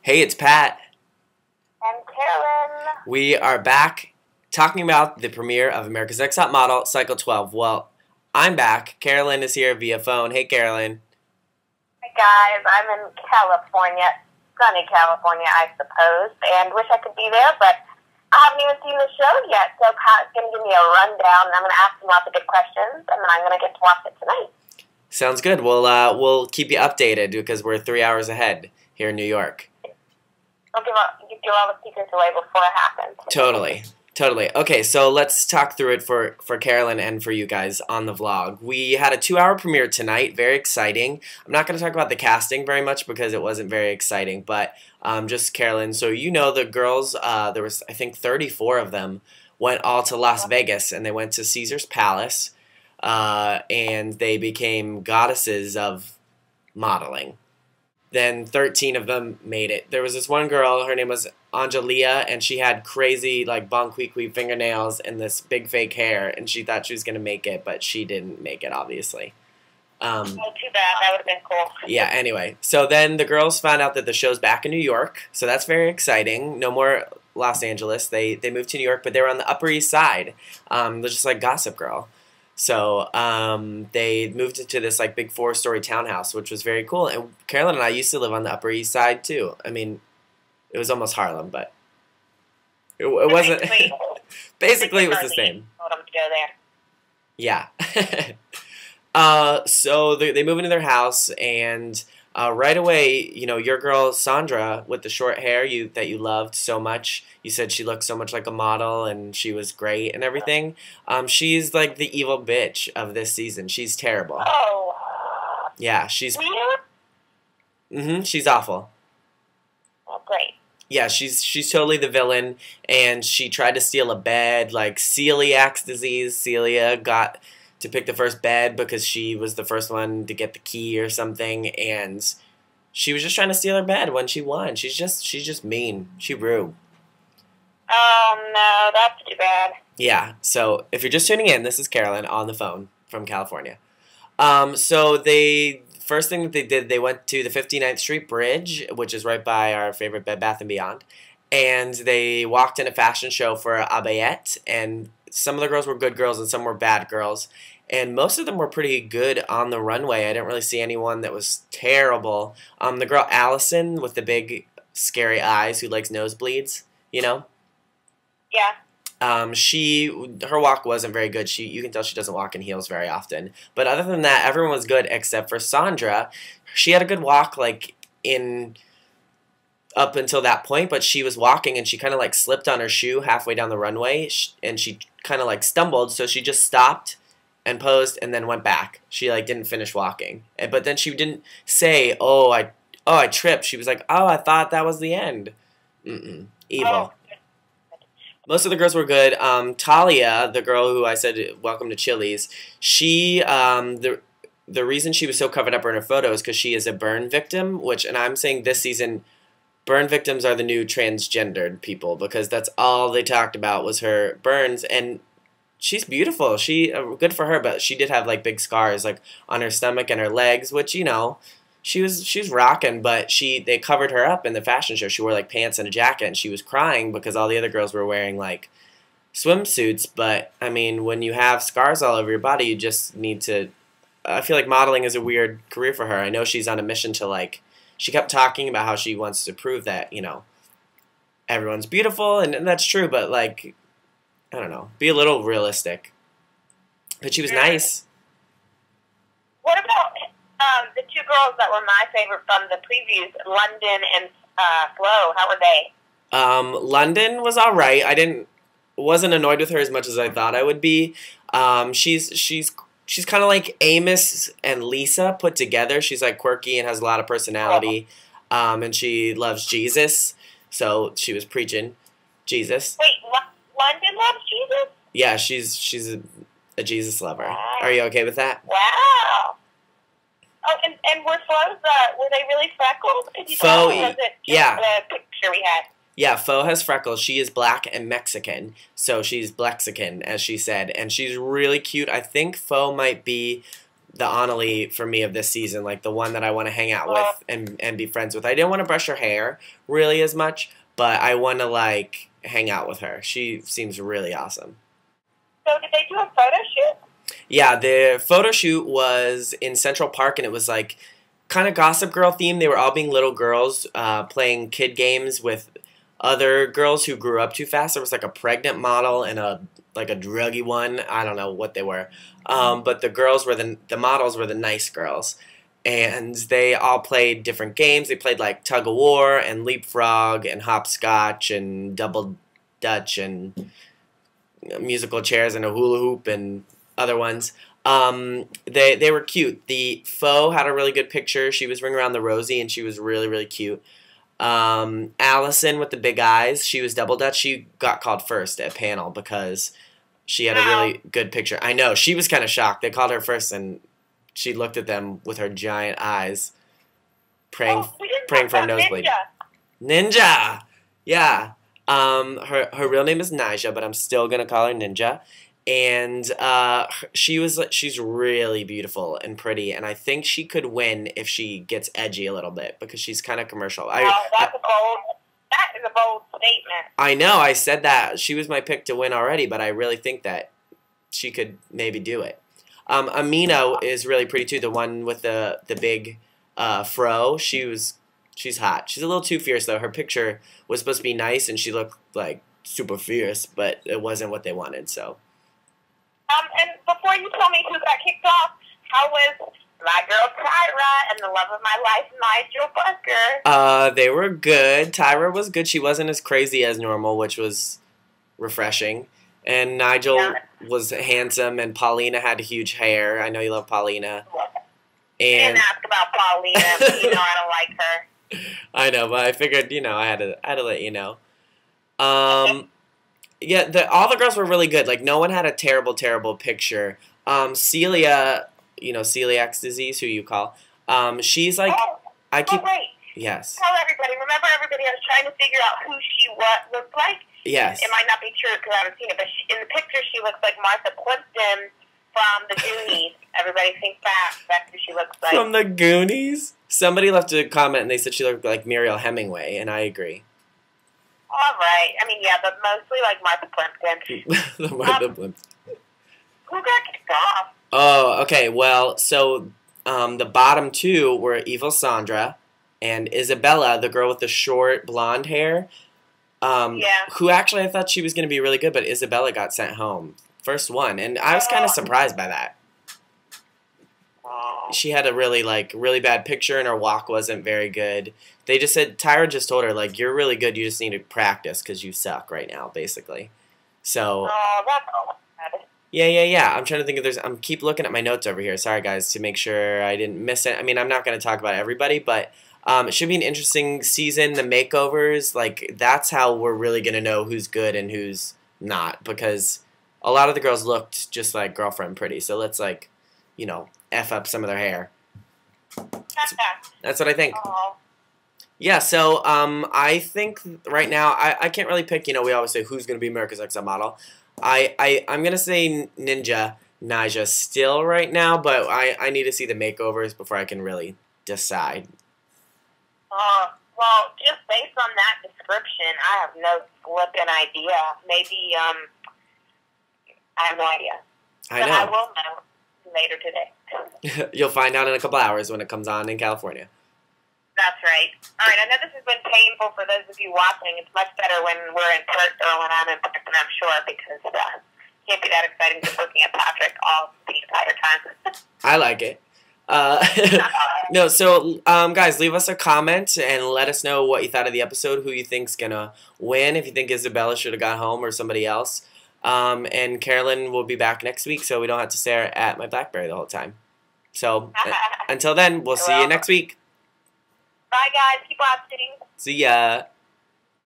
Hey, it's Pat. And Carolyn. We are back talking about the premiere of America's Next Top Model, Cycle 12. Well, I'm back. Carolyn is here via phone. Hey, Carolyn. Hi, guys. I'm in California, sunny California, I suppose, and wish I could be there, but I haven't even seen the show yet, so Pat's going to give me a rundown, and I'm going to ask him lots of good questions, and then I'm going to get to watch it tonight. Sounds good. We'll keep you updated because we're 3 hours ahead here in New York. I'll give all the secrets away before it happens. Totally. Okay, so let's talk through it for Carolyn and for you guys on the vlog. We had a 2-hour premiere tonight, very exciting. I'm not going to talk about the casting very much because it wasn't very exciting, but just Carolyn. So you know the girls, there was I think 34 of them, went all to Las Vegas and they went to Caesar's Palace and they became goddesses of modeling. Then 13 of them made it. There was this one girl, her name was Angelia, and she had crazy, like, bonquiqui fingernails and this big fake hair, and she thought she was going to make it, but she didn't make it, obviously. Oh, too bad. That would have been cool. Yeah, anyway. So then the girls found out that the show's back in New York, so that's very exciting. No more Los Angeles. They moved to New York, but they were on the Upper East Side. They're just like Gossip Girl. So they moved into this like big 4-story townhouse, which was very cool. And Carolyn and I used to live on the Upper East Side too. I mean, it was almost Harlem, but it wasn't. Basically, it was the same. Yeah. So they move into their house, and right away, you know, your girl Sandra with the short hair that you loved so much. You said she looked so much like a model, and she was great and everything. She's like the evil bitch of this season. She's terrible. Oh. Yeah, she's. She's awful. Oh, great. Yeah, she's totally the villain, and she tried to steal a bed, like celiac disease. Celia got to pick the first bed because she was the first one to get the key or something, and she was just trying to steal her bed when she won. She's just mean. She rude. Oh no, that's too bad. Yeah. So if you're just tuning in, this is Carolyn on the phone from California. So first thing that they did, they went to the 59th Street Bridge, which is right by our favorite Bed Bath & Beyond, and they walked in a fashion show for Abayette, and some of the girls were good girls and some were bad girls, and most of them were pretty good on the runway. I didn't really see anyone that was terrible. The girl Allison with the big scary eyes who likes nosebleeds, you know? Yeah. Her walk wasn't very good. You can tell she doesn't walk in heels very often. But other than that, everyone was good except for Sandra. She had a good walk, like, up until that point, but she was walking and she kind of, like, slipped on her shoe halfway down the runway, and she kind of, like, stumbled, so she just stopped and posed and then went back. She, like, didn't finish walking. But then she didn't say, oh, I tripped. She was like, oh, I thought that was the end. Evil. Oh. Most of the girls were good. Talia, the girl who I said welcome to Chili's, she the reason she was so covered up in her photo is because she is a burn victim, and I'm saying this season, burn victims are the new transgendered people because that's all they talked about was her burns, and she's beautiful. Good for her, but she did have like big scars like on her stomach and her legs, which, you know, she was rocking, but they covered her up in the fashion show. She wore like pants and a jacket, and she was crying because all the other girls were wearing like swimsuits. But I mean, when you have scars all over your body, you just need to. I feel like modeling is a weird career for her. I know she's on a mission to like. She kept talking about how she wants to prove that, you know, everyone's beautiful, and that's true. But like, I don't know, be a little realistic. But she was nice. What about the two girls that were my favorite from the previews, London and Flo? How were they? London was all right. Wasn't annoyed with her as much as I thought I would be. She's kind of like Amos and Lisa put together. She's like quirky and has a lot of personality. And she loves Jesus, so she was preaching Jesus. Wait, London loves Jesus? Yeah, she's a Jesus lover. Wow. Are you okay with that? Wow. Oh, and were they really freckled? Faux, was it yeah. The picture we had? Yeah, Faux has freckles. She is black and Mexican, so she's Blexican, as she said, and she's really cute. I think Faux might be the Annalie for me of this season, like the one that I want to hang out with and be friends with. I didn't want to brush her hair really as much, but I want to like hang out with her. She seems really awesome. So did they do a photo shoot? Yeah, the photo shoot was in Central Park, and it was like kind of Gossip Girl themed. They were all being little girls playing kid games with other girls who grew up too fast. There was like a pregnant model and a druggy one. I don't know what they were, but the girls were the models were the nice girls, and they all played different games. They played like tug of war and leapfrog and hopscotch and double dutch and musical chairs and a hula hoop and other ones. They were cute. The faux had a really good picture. She was Ring Around the Rosie, and she was really, really cute. Allison with the big eyes, she was double dutch. She got called first at panel because she had a really good picture. I know, she was kind of shocked. They called her first, and she looked at them with her giant eyes, praying for a nosebleed. Ninja! Yeah. Her real name is Nija, but I'm still gonna call her Ninja. And she's really beautiful and pretty, and I think she could win if she gets edgy a little bit because she's kind of commercial. That is a bold statement. I know, I said that she was my pick to win already, but I really think that she could maybe do it. Amina is really pretty too, the one with the big fro. She's hot. She's a little too fierce though. Her picture was supposed to be nice, and she looked like super fierce, but it wasn't what they wanted. So. And before you tell me who got kicked off, how was my girl Tyra and the love of my life, Nigel Bucker? They were good. Tyra was good. She wasn't as crazy as normal, which was refreshing. And Nigel was handsome, and Paulina had huge hair. I know you love Paulina. And didn't ask about Paulina, but you know I don't like her. I know, but I figured, I had to let you know. Yeah, all the girls were really good. Like, no one had a terrible, terrible picture. Celia, celiac disease, who you call, she's like, wait. Yes. Tell everybody. Remember everybody, I was trying to figure out who she looked like? Yes. It might not be true because I haven't seen it, but in the picture she looks like Martha Plimpton from the Goonies. Everybody thinks that's who she looks like. From the Goonies? Somebody left a comment and they said she looked like Muriel Hemingway, and I agree. All right. I mean, yeah, but mostly like Martha Plimpton. The Martha Plimpton. Who got kicked off? Oh, okay. Well, so the bottom two were Evil Sandra and Isabella, the girl with the short blonde hair. Who actually I thought she was going to be really good, but Isabella got sent home. First one. And I was kind of surprised by that. She had a really bad picture, and her walk wasn't very good. They just said, Tyra just told her, like, you're really good, you just need to practice because you suck right now, basically. So. Oh, that's all bad. Yeah. I'm trying to think if I'm keep looking at my notes over here. Sorry, guys, to make sure I didn't miss it. I mean, I'm not going to talk about everybody, but it should be an interesting season. The makeovers, like, that's how we're really going to know who's good and who's not, because a lot of the girls looked just like Girlfriend Pretty. So let's, like, F up some of their hair. That's what I think. Oh. Yeah, so I think right now, I can't really pick, we always say who's going to be America's Next Top Model. I'm going to say Nija still right now, but I need to see the makeovers before I can really decide. Well, just based on that description, I have no flipping idea. Maybe, I have no idea. I know. But I will know later today. You'll find out in a couple hours when it comes on in California. That's right. All right, I know this has been painful for those of you watching. It's much better when we're in person or when I'm in person, I'm sure, because it can't be that exciting just looking at Patrick all the entire time. I like it. No, so guys, leave us a comment and let us know what you thought of the episode, who you think's gonna win, if you think Isabella should have got home or somebody else. And Carolyn will be back next week, so we don't have to stare at my BlackBerry the whole time. So until then, we'll see you next week. Bye, guys. Keep watching. See ya.